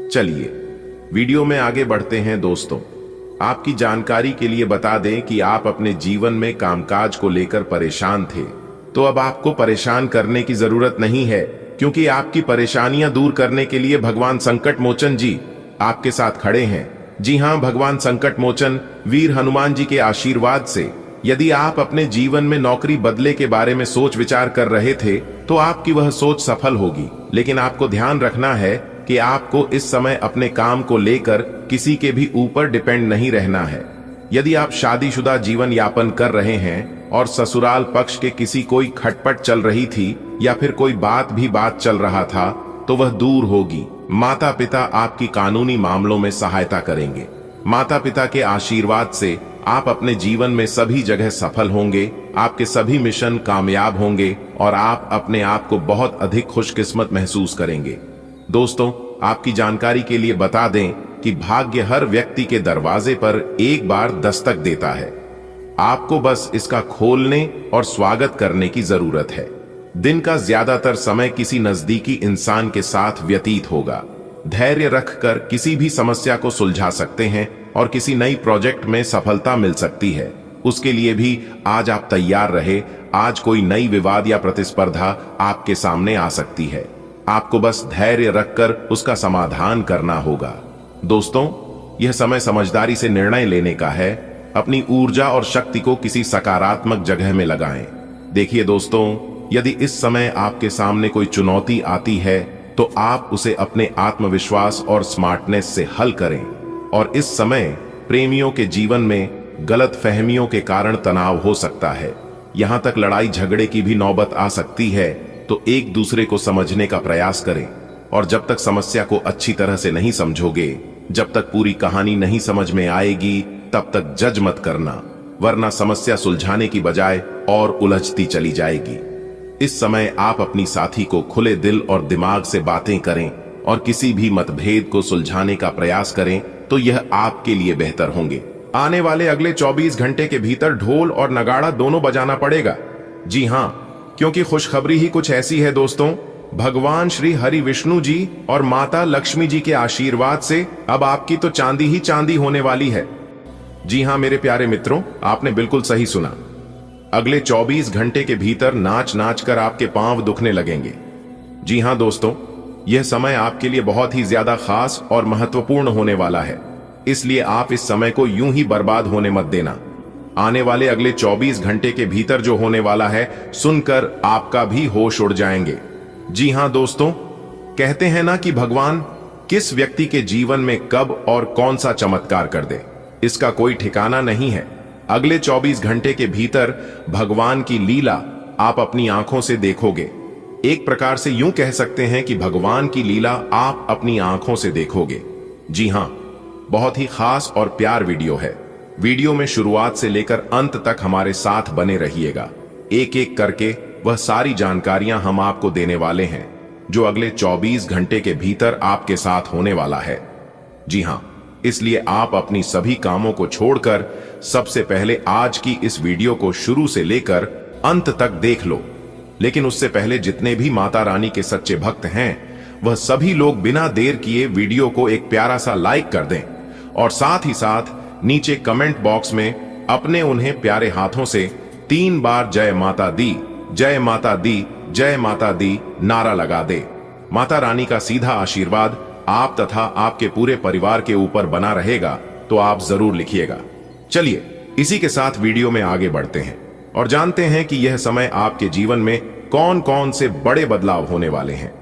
चलिए वीडियो में आगे बढ़ते हैं। दोस्तों, आपकी जानकारी के लिए बता दें कि आप अपने जीवन में कामकाज को लेकर परेशान थे, तो अब आपको परेशान करने की जरूरत नहीं है, क्योंकि आपकी परेशानियां दूर करने के लिए भगवान संकट मोचन जी आपके साथ खड़े हैं। जी हां, भगवान संकट मोचन वीर हनुमान जी के आशीर्वाद से यदि आप अपने जीवन में नौकरी बदले के बारे में सोच विचार कर रहे थे, तो आपकी वह सोच सफल होगी। लेकिन आपको ध्यान रखना है कि आपको इस समय अपने काम को लेकर किसी के भी ऊपर डिपेंड नहीं रहना है। यदि आप शादीशुदा जीवन यापन कर रहे हैं और ससुराल पक्ष के किसी कोई खटपट चल रही थी या फिर कोई बात चल रहा था तो वह दूर होगी। माता पिता आपकी कानूनी मामलों में सहायता करेंगे। माता पिता के आशीर्वाद से आप अपने जीवन में सभी जगह सफल होंगे, आपके सभी मिशन कामयाब होंगे और आप अपने आप को बहुत अधिक खुशकिस्मत महसूस करेंगे। दोस्तों, आपकी जानकारी के लिए बता दें कि भाग्य हर व्यक्ति के दरवाजे पर एक बार दस्तक देता है। आपको बस इसका खोलने और स्वागत करने की जरूरत है। दिन का ज्यादातर समय किसी नजदीकी इंसान के साथ व्यतीत होगा। धैर्य रखकर किसी भी समस्या को सुलझा सकते हैं और किसी नई प्रोजेक्ट में सफलता मिल सकती है। उसके लिए भी आज आप तैयार रहे। आज कोई नई विवाद या प्रतिस्पर्धा आपके सामने आ सकती है। आपको बस धैर्य रखकर उसका समाधान करना होगा। दोस्तों, यह समय समझदारी से निर्णय लेने का है। अपनी ऊर्जा और शक्ति को किसी सकारात्मक जगह में लगाएं। देखिए दोस्तों, यदि इस समय आपके सामने कोई चुनौती आती है तो आप उसे अपने आत्मविश्वास और स्मार्टनेस से हल करें। और इस समय प्रेमियों के जीवन में गलत फहमियों के कारण तनाव हो सकता है। यहां तक लड़ाई झगड़े की भी नौबत आ सकती है, तो एक दूसरे को समझने का प्रयास करें। और जब तक समस्या को अच्छी तरह से नहीं समझोगे, जब तक पूरी कहानी नहीं समझ में आएगी, तब तक जज मत करना, वरना समस्या सुलझाने की बजाय और उलझती चली जाएगी। इस समय आप अपनी साथी को खुले दिल और दिमाग से बातें करें और किसी भी मतभेद को सुलझाने का प्रयास करें, तो यह आपके लिए बेहतर होंगे। आने वाले अगले 24 घंटे के भीतर ढोल और नगाड़ा दोनों बजाना पड़ेगा। जी हां, क्योंकि खुशखबरी ही कुछ ऐसी है दोस्तों। भगवान श्री हरि विष्णु जी और माता लक्ष्मी जी के आशीर्वाद से अब आपकी तो चांदी ही चांदी होने वाली है। जी हां मेरे प्यारे मित्रों, आपने बिल्कुल सही सुना। अगले 24 घंटे के भीतर नाच नाच कर आपके पांव दुखने लगेंगे। जी हां दोस्तों, यह समय आपके लिए बहुत ही ज्यादा खास और महत्वपूर्ण होने वाला है। इसलिए आप इस समय को यूं ही बर्बाद होने मत देना। आने वाले अगले 24 घंटे के भीतर जो होने वाला है, सुनकर आपका भी होश उड़ जाएंगे। जी हां दोस्तों, कहते हैं ना कि भगवान किस व्यक्ति के जीवन में कब और कौन सा चमत्कार कर दे, इसका कोई ठिकाना नहीं है। अगले 24 घंटे के भीतर भगवान की लीला आप अपनी आंखों से देखोगे। एक प्रकार से यूं कह सकते हैं कि भगवान की लीला आप अपनी आंखों से देखोगे। जी हां, बहुत ही खास और प्यार वीडियो है। वीडियो में शुरुआत से लेकर अंत तक हमारे साथ बने रहिएगा। एक एक करके वह सारी जानकारियां हम आपको देने वाले हैं जो अगले 24 घंटे के भीतर आपके साथ होने वाला है। जी हां, इसलिए आप अपनी सभी कामों को छोड़कर सबसे पहले आज की इस वीडियो को शुरू से लेकर अंत तक देख लो। लेकिन उससे पहले जितने भी माता रानी के सच्चे भक्त हैं, वह सभी लोग बिना देर किए वीडियो को एक प्यारा सा लाइक कर दें और साथ ही साथ नीचे कमेंट बॉक्स में अपने उन्हें प्यारे हाथों से 3 बार जय माता दी, जय माता दी, जय माता दी नारा लगा दे। माता रानी का सीधा आशीर्वाद आप तथा आपके पूरे परिवार के ऊपर बना रहेगा, तो आप जरूर लिखिएगा। चलिए इसी के साथ वीडियो में आगे बढ़ते हैं और जानते हैं कि यह समय आपके जीवन में कौन कौन से बड़े बदलाव होने वाले हैं।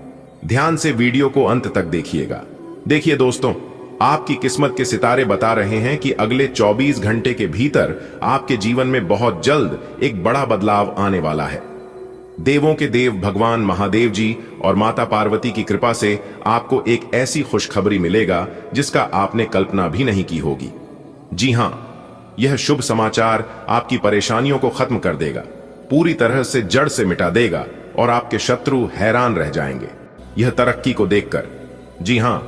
ध्यान से वीडियो को अंत तक देखिएगा। देखिए दोस्तों, आपकी किस्मत के सितारे बता रहे हैं कि अगले 24 घंटे के भीतर आपके जीवन में बहुत जल्द एक बड़ा बदलाव आने वाला है। देवों के देव भगवान महादेव जी और माता पार्वती की कृपा से आपको एक ऐसी खुशखबरी मिलेगा जिसका आपने कल्पना भी नहीं की होगी। जी हां, यह शुभ समाचार आपकी परेशानियों को खत्म कर देगा, पूरी तरह से जड़ से मिटा देगा और आपके शत्रु हैरान रह जाएंगे यह तरक्की को देखकर। जी हां,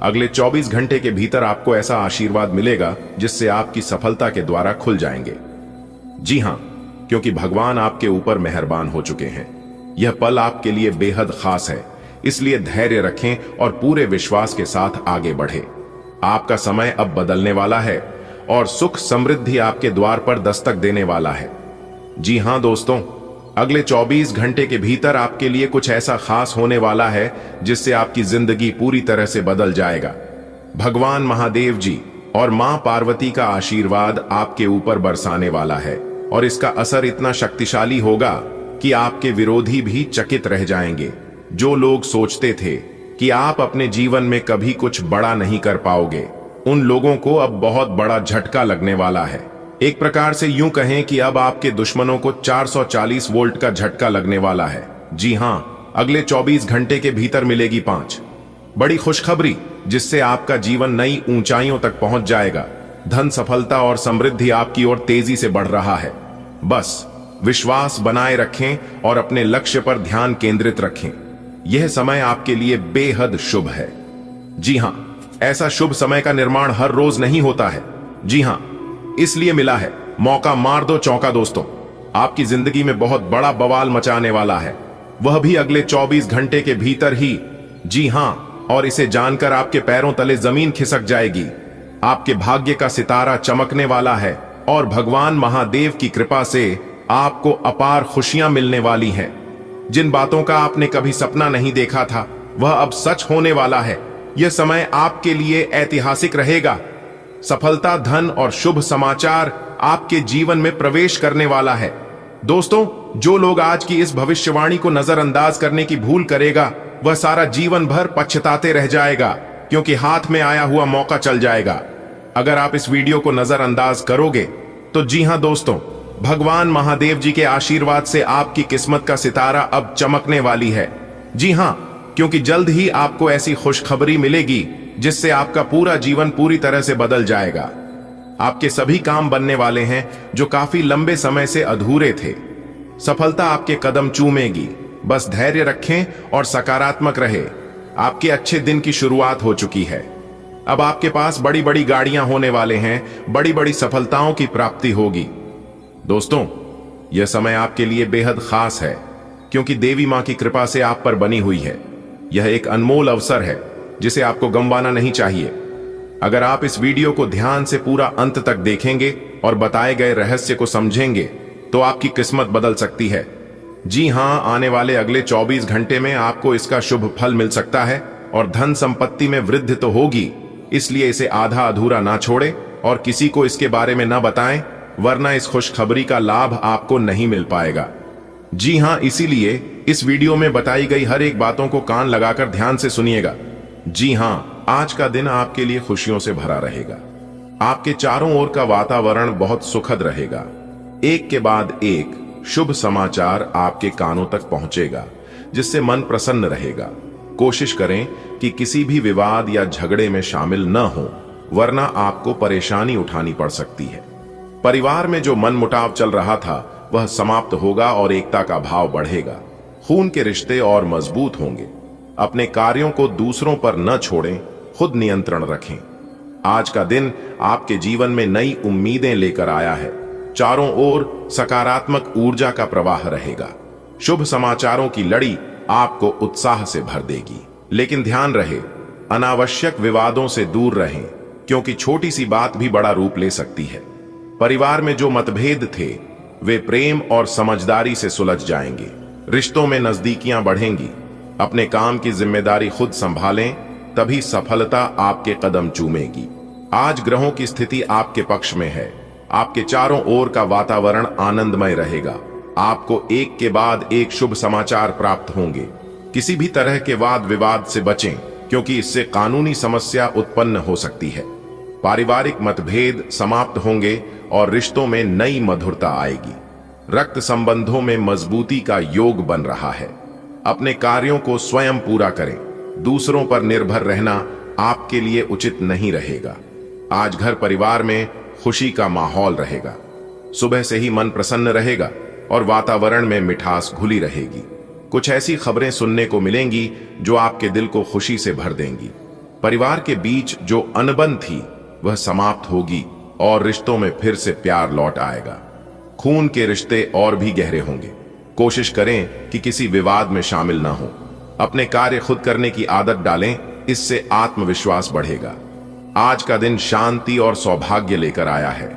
अगले 24 घंटे के भीतर आपको ऐसा आशीर्वाद मिलेगा जिससे आपकी सफलता के द्वारा खुल जाएंगे। जी हां, क्योंकि भगवान आपके ऊपर मेहरबान हो चुके हैं। यह पल आपके लिए बेहद खास है, इसलिए धैर्य रखें और पूरे विश्वास के साथ आगे बढ़े। आपका समय अब बदलने वाला है और सुख समृद्धि आपके द्वार पर दस्तक देने वाला है। जी हां दोस्तों, अगले 24 घंटे के भीतर आपके लिए कुछ ऐसा खास होने वाला है जिससे आपकी जिंदगी पूरी तरह से बदल जाएगा। भगवान महादेव जी और मां पार्वती का आशीर्वाद आपके ऊपर बरसाने वाला है और इसका असर इतना शक्तिशाली होगा कि आपके विरोधी भी चकित रह जाएंगे। जो लोग सोचते थे कि आप अपने जीवन में कभी कुछ बड़ा नहीं कर पाओगे, उन लोगों को अब बहुत बड़ा झटका लगने वाला है। एक प्रकार से यूं कहें कि अब आपके दुश्मनों को 440 वोल्ट का झटका लगने वाला है। जी हां, अगले 24 घंटे के भीतर मिलेगी 5 बड़ी खुशखबरी, जिससे आपका जीवन नई ऊंचाइयों तक पहुंच जाएगा। धन, सफलता और समृद्धि आपकी ओर तेजी से बढ़ रहा है। बस विश्वास बनाए रखें और अपने लक्ष्य पर ध्यान केंद्रित रखें। यह समय आपके लिए बेहद शुभ है। जी हां, ऐसा शुभ समय का निर्माण हर रोज नहीं होता है। जी हां, इसलिए मिला है मौका, मार दो चौका। दोस्तों, आपकी जिंदगी में बहुत बड़ा बवाल मचाने वाला है, वह भी अगले 24 घंटे के भीतर ही। जी हां, और इसे जानकर आपके पैरों तले जमीन खिसक जाएगी। आपके भाग्य का सितारा चमकने वाला है और भगवान महादेव की कृपा से आपको अपार खुशियां मिलने वाली हैं। जिन बातों का आपने कभी सपना नहीं देखा था, वह अब सच होने वाला है। यह समय आपके लिए ऐतिहासिक रहेगा। सफलता, धन और शुभ समाचार आपके जीवन में प्रवेश करने वाला है। दोस्तों, जो लोग आज की इस भविष्यवाणी को नजरअंदाज करने की भूल करेगा, वह सारा जीवन भर पछताते रह जाएगा, क्योंकि हाथ में आया हुआ मौका चल जाएगा। अगर आप इस वीडियो को नजरअंदाज करोगे तो जी हां दोस्तों, भगवान महादेव जी के आशीर्वाद से आपकी किस्मत का सितारा अब चमकने वाली है। जी हां, क्योंकि जल्द ही आपको ऐसी खुशखबरी मिलेगी जिससे आपका पूरा जीवन पूरी तरह से बदल जाएगा। आपके सभी काम बनने वाले हैं जो काफी लंबे समय से अधूरे थे। सफलता आपके कदम चूमेगी। बस धैर्य रखें और सकारात्मक रहे। आपके अच्छे दिन की शुरुआत हो चुकी है। अब आपके पास बड़ी बड़ी गाड़ियां होने वाले हैं, बड़ी बड़ी सफलताओं की प्राप्ति होगी। दोस्तों, यह समय आपके लिए बेहद खास है, क्योंकि देवी मां की कृपा से आप पर बनी हुई है। यह एक अनमोल अवसर है जिसे आपको गंवाना नहीं चाहिए। अगर आप इस वीडियो को ध्यान से पूरा अंत तक देखेंगे और बताए गए रहस्य को समझेंगे तो आपकी किस्मत बदल सकती है। जी हां, आने वाले अगले 24 घंटे में आपको इसका शुभ फल मिल सकता है और धन संपत्ति में वृद्धि तो होगी। इसलिए इसे आधा अधूरा ना छोड़े और किसी को इसके बारे में ना बताएं, वरना इस खुशखबरी का लाभ आपको नहीं मिल पाएगा। जी हां, इसीलिए इस वीडियो में बताई गई हर एक बातों को कान लगाकर ध्यान से सुनिएगा। जी हां, आज का दिन आपके लिए खुशियों से भरा रहेगा। आपके चारों ओर का वातावरण बहुत सुखद रहेगा। एक के बाद एक शुभ समाचार आपके कानों तक पहुंचेगा, जिससे मन प्रसन्न रहेगा। कोशिश करें कि किसी भी विवाद या झगड़े में शामिल न हो, वरना आपको परेशानी उठानी पड़ सकती है। परिवार में जो मनमुटाव चल रहा था वह समाप्त होगा और एकता का भाव बढ़ेगा। खून के रिश्ते और मजबूत होंगे। अपने कार्यों को दूसरों पर न छोड़ें, खुद नियंत्रण रखें। आज का दिन आपके जीवन में नई उम्मीदें लेकर आया है। चारों ओर सकारात्मक ऊर्जा का प्रवाह रहेगा। शुभ समाचारों की लड़ी आपको उत्साह से भर देगी। लेकिन ध्यान रहे, अनावश्यक विवादों से दूर रहें, क्योंकि छोटी सी बात भी बड़ा रूप ले सकती है। परिवार में जो मतभेद थे वे प्रेम और समझदारी से सुलझ जाएंगे। रिश्तों में नजदीकियां बढ़ेंगी। अपने काम की जिम्मेदारी खुद संभालें, तभी सफलता आपके कदम चूमेगी। आज ग्रहों की स्थिति आपके पक्ष में है। आपके चारों ओर का वातावरण आनंदमय रहेगा। आपको एक के बाद एक शुभ समाचार प्राप्त होंगे। किसी भी तरह के वाद विवाद से बचें, क्योंकि इससे कानूनी समस्या उत्पन्न हो सकती है। पारिवारिक मतभेद समाप्त होंगे और रिश्तों में नई मधुरता आएगी। रक्त संबंधों में मजबूती का योग बन रहा है। अपने कार्यों को स्वयं पूरा करें। दूसरों पर निर्भर रहना आपके लिए उचित नहीं रहेगा। आज घर परिवार में खुशी का माहौल रहेगा। सुबह से ही मन प्रसन्न रहेगा और वातावरण में मिठास घुली रहेगी। कुछ ऐसी खबरें सुनने को मिलेंगी जो आपके दिल को खुशी से भर देंगी। परिवार के बीच जो अनबन थी वह समाप्त होगी और रिश्तों में फिर से प्यार लौट आएगा। खून के रिश्ते और भी गहरे होंगे। कोशिश करें कि किसी विवाद में शामिल ना हो। अपने कार्य खुद करने की आदत डालें, इससे आत्मविश्वास बढ़ेगा। आज का दिन शांति और सौभाग्य लेकर आया है।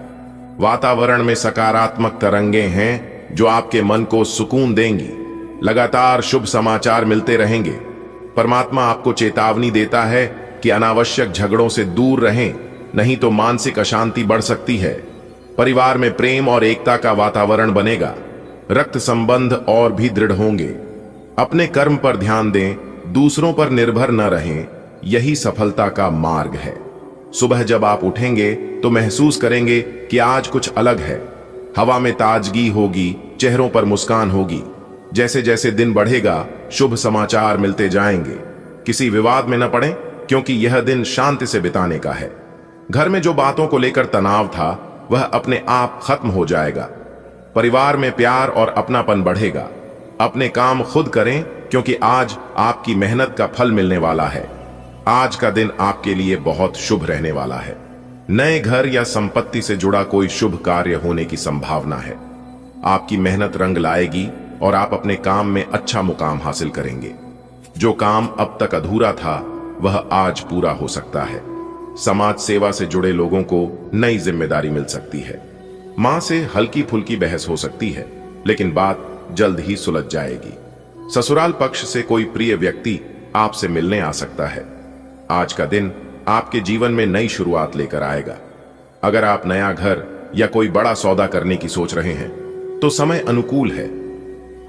वातावरण में सकारात्मक तरंगें हैं जो आपके मन को सुकून देंगी। लगातार शुभ समाचार मिलते रहेंगे। परमात्मा आपको चेतावनी देता है कि अनावश्यक झगड़ों से दूर रहें, नहीं तो मानसिक अशांति बढ़ सकती है। परिवार में प्रेम और एकता का वातावरण बनेगा। रक्त संबंध और भी दृढ़ होंगे। अपने कर्म पर ध्यान दें, दूसरों पर निर्भर न रहें। यही सफलता का मार्ग है। सुबह जब आप उठेंगे तो महसूस करेंगे कि आज कुछ अलग है। हवा में ताजगी होगी, चेहरों पर मुस्कान होगी। जैसे जैसे दिन बढ़ेगा शुभ समाचार मिलते जाएंगे। किसी विवाद में न पड़ें, क्योंकि यह दिन शांति से बिताने का है। घर में जो बातों को लेकर तनाव था वह अपने आप खत्म हो जाएगा। परिवार में प्यार और अपनापन बढ़ेगा। अपने काम खुद करें, क्योंकि आज आपकी मेहनत का फल मिलने वाला है। आज का दिन आपके लिए बहुत शुभ रहने वाला है। नए घर या संपत्ति से जुड़ा कोई शुभ कार्य होने की संभावना है। आपकी मेहनत रंग लाएगी और आप अपने काम में अच्छा मुकाम हासिल करेंगे। जो काम अब तक अधूरा था वह आज पूरा हो सकता है। समाज सेवा से जुड़े लोगों को नई जिम्मेदारी मिल सकती है। मां से हल्की फुल्की बहस हो सकती है, लेकिन बात जल्द ही सुलझ जाएगी। ससुराल पक्ष से कोई प्रिय व्यक्ति आपसे मिलने आ सकता है। आज का दिन आपके जीवन में नई शुरुआत लेकर आएगा। अगर आप नया घर या कोई बड़ा सौदा करने की सोच रहे हैं तो समय अनुकूल है।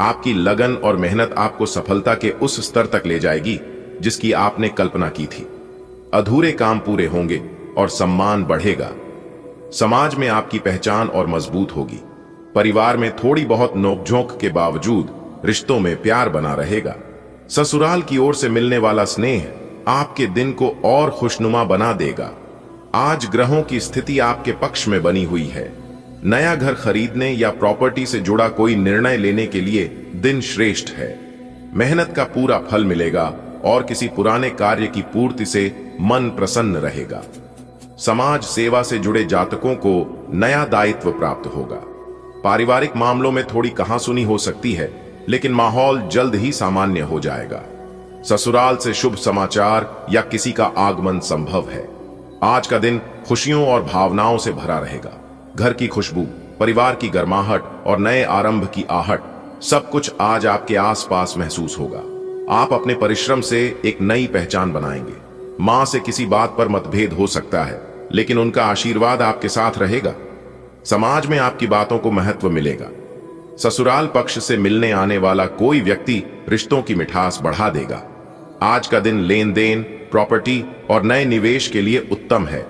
आपकी लगन और मेहनत आपको सफलता के उस स्तर तक ले जाएगी जिसकी आपने कल्पना की थी। अधूरे काम पूरे होंगे और सम्मान बढ़ेगा। समाज में आपकी पहचान और मजबूत होगी। परिवार में थोड़ी बहुत नोकझोंक के बावजूद रिश्तों में प्यार बना रहेगा। ससुराल की ओर से मिलने वाला स्नेह आपके दिन को और खुशनुमा बना देगा। आज ग्रहों की स्थिति आपके पक्ष में बनी हुई है। नया घर खरीदने या प्रॉपर्टी से जुड़ा कोई निर्णय लेने के लिए दिन श्रेष्ठ है। मेहनत का पूरा फल मिलेगा और किसी पुराने कार्य की पूर्ति से मन प्रसन्न रहेगा। समाज सेवा से जुड़े जातकों को नया दायित्व प्राप्त होगा। पारिवारिक मामलों में थोड़ी कहासुनी हो सकती है, लेकिन माहौल जल्द ही सामान्य हो जाएगा। ससुराल से शुभ समाचार या किसी का आगमन संभव है। आज का दिन खुशियों और भावनाओं से भरा रहेगा। घर की खुशबू, परिवार की गर्माहट और नए आरंभ की आहट, सब कुछ आज आपके आसपास महसूस होगा। आप अपने परिश्रम से एक नई पहचान बनाएंगे। मां से किसी बात पर मतभेद हो सकता है, लेकिन उनका आशीर्वाद आपके साथ रहेगा। समाज में आपकी बातों को महत्व मिलेगा। ससुराल पक्ष से मिलने आने वाला कोई व्यक्ति रिश्तों की मिठास बढ़ा देगा। आज का दिन लेन देन, प्रॉपर्टी और नए निवेश के लिए उत्तम है।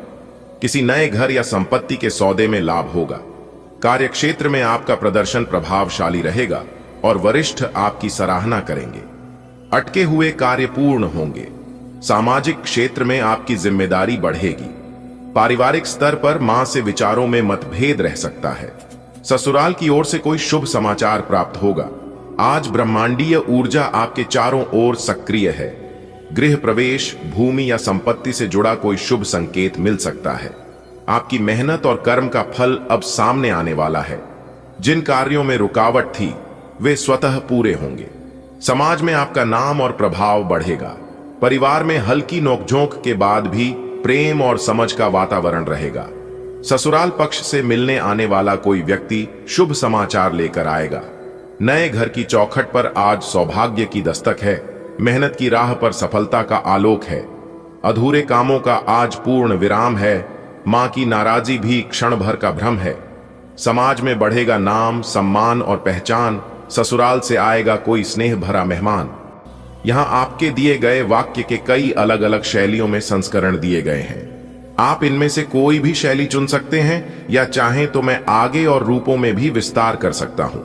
किसी नए घर या संपत्ति के सौदे में लाभ होगा। कार्यक्षेत्र में आपका प्रदर्शन प्रभावशाली रहेगा और वरिष्ठ आपकी सराहना करेंगे। अटके हुए कार्य पूर्ण होंगे। सामाजिक क्षेत्र में आपकी जिम्मेदारी बढ़ेगी। पारिवारिक स्तर पर मां से विचारों में मतभेद रह सकता है। ससुराल की ओर से कोई शुभ समाचार प्राप्त होगा। आज ब्रह्मांडीय ऊर्जा आपके चारों ओर सक्रिय है। गृह प्रवेश, भूमि या संपत्ति से जुड़ा कोई शुभ संकेत मिल सकता है। आपकी मेहनत और कर्म का फल अब सामने आने वाला है। जिन कार्यों में रुकावट थी वे स्वतः पूरे होंगे। समाज में आपका नाम और प्रभाव बढ़ेगा। परिवार में हल्की नोकझोंक के बाद भी प्रेम और समझ का वातावरण रहेगा। ससुराल पक्ष से मिलने आने वाला कोई व्यक्ति शुभ समाचार लेकर आएगा। नए घर की चौखट पर आज सौभाग्य की दस्तक है। मेहनत की राह पर सफलता का आलोक है। अधूरे कामों का आज पूर्ण विराम है। मां की नाराजी भी क्षण भर का भ्रम है। समाज में बढ़ेगा नाम, सम्मान और पहचान। ससुराल से आएगा कोई स्नेह भरा मेहमान। यहां आपके दिए गए वाक्य के कई अलग अलग शैलियों में संस्करण दिए गए हैं। आप इनमें से कोई भी शैली चुन सकते हैं, या चाहें तो मैं आगे और रूपों में भी विस्तार कर सकता हूं।